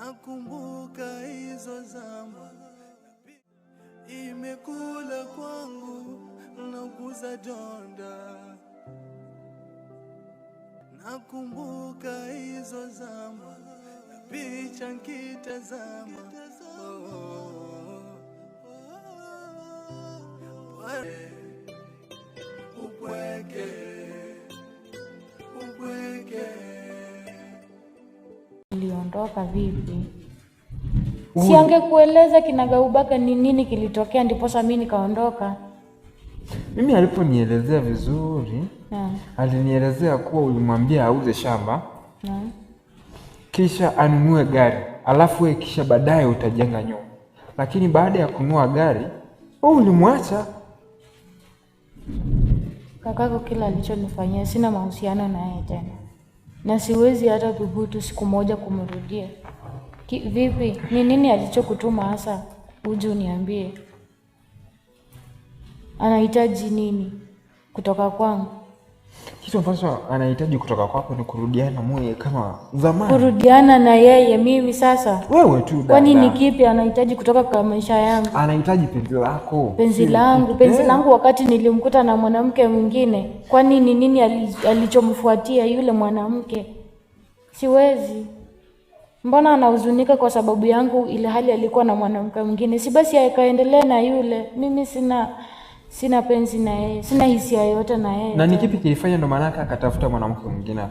Nakumbuka hizo zama, imekula kwangu naguza donda. Nakumbuka hizo zama, picha nkitazama. Upweke, upweke. Uliondoka vipi? Si angekueleza kinagaubaga ni nini kilitokea ndiposa mimi nikaondoka. Mimi aliponielezea vizuri, alinielezea kuwa ulimwambia auze shamba, kisha anunue gari, alafu wewe kisha baadaye utajenga nyumba. Lakini baada ya kununua gari, ulimwacha. Kakako kila alichonifanyia sina mahusiano na yeye tena. Na siwezi hata thubutu siku moja kumrudia. Vipi? Ni nini alichokutuma hasa? Uje uniambie. Anahitaji nini kutoka kwangu? Kitu ambacho anahitaji kutoka kwako ni kurudiana mwe kama zamani. Kurudiana na yeye mimi sasa? Wewe tu dada. Kwani ni kipi anahitaji kutoka kwa maisha yangu? Anahitaji penzi lako. Penzi langu, penzi langu wakati nilimkuta na mwanamke mwingine. Kwani ni nini alichomfuatia yule mwanamke? Siwezi. Mbona anahuzunika kwa sababu yangu ile hali alikuwa na mwanamke mwingine? Si basi akaendelea na yule. Mimi sina penzi na yeye. Sina hisia yoyote na yeye. Na ni kipi kilifanya ndo maana akatafuta mwanamke mwingine?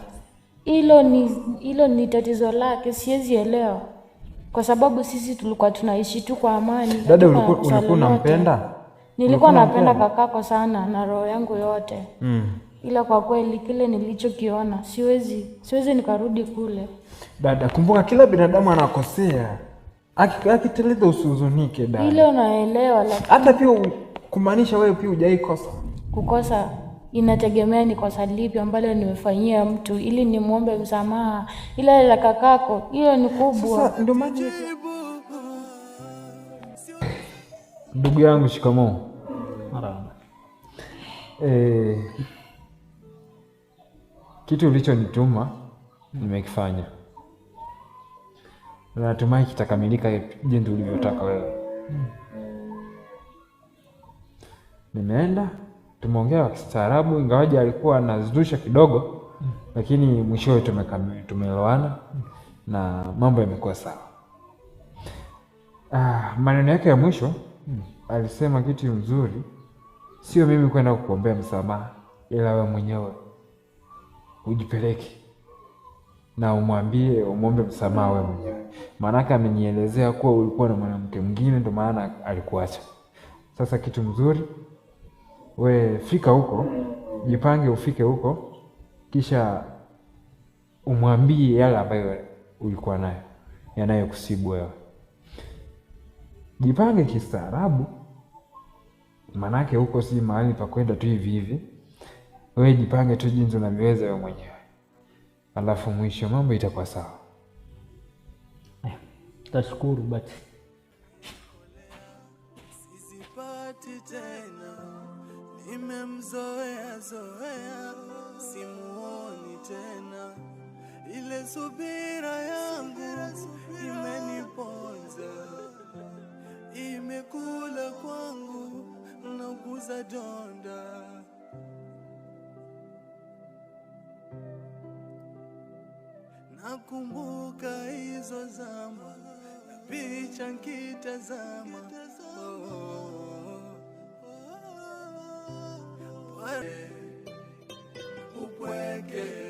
Hilo ni tatizo lake, siwezi elewa. Kwa sababu sisi tulikuwa tunaishi tu kwa amani. Dada, ulikuwa unampenda? Nilikuwa napenda kakako sana na roho yangu yote. Ila kwa kweli kile nilichokiona siwezi nikarudi kule. Dada, kumbuka kila binadamu anakosea. Akiteleza usihuzunike dada. Ile unaelewa, lakini hata pia kumaanisha wewe pia hujaikosa. Kukosa inategemea ni kosa lipi ambalo nimefanyia mtu ili nimuombe msamaha. Ila la kakako hiyo ni kubwa. Sasa ndio maji. Ndugu yangu, shikamoo. Marahaba. Kitu ulichonituma nimekifanya. Natumai kitakamilika jinsi ulivyotaka wewe. Nimeenda, tumeongea kistaarabu, ingawaje alikuwa anazidusha kidogo, lakini mwishowe tumeelewana na mambo yamekuwa sawa. Maneno yake ya mwisho alisema kitu mzuri, sio mimi kwenda kukuombea msamaha, ila wewe mwenyewe ujipeleke na umwombe msamaha wewe mwenyewe. Maana amenielezea kuwa ulikuwa na mwanamke mwingine ndio maana alikuacha. Sasa kitu mzuri, we fika huko, jipange ufike huko, kisha umwambie yale ambayo ulikuwa nayo, yanayokusibu wewe. Jipange kistaarabu, manake huko si mahali pa kwenda tu hivi hivi. Wewe jipange tu jinsi unavyoweza wewe mwenyewe. Alafu mwisho mambo itakuwa sawa. Tashukuru basi. Sisipati tena, nimemzoea, simuoni tena. Ile subira yangu imeniponza, imekula kwangu naguza donda. Nakumbuka hizo zama, picha nkitazama. Upweke.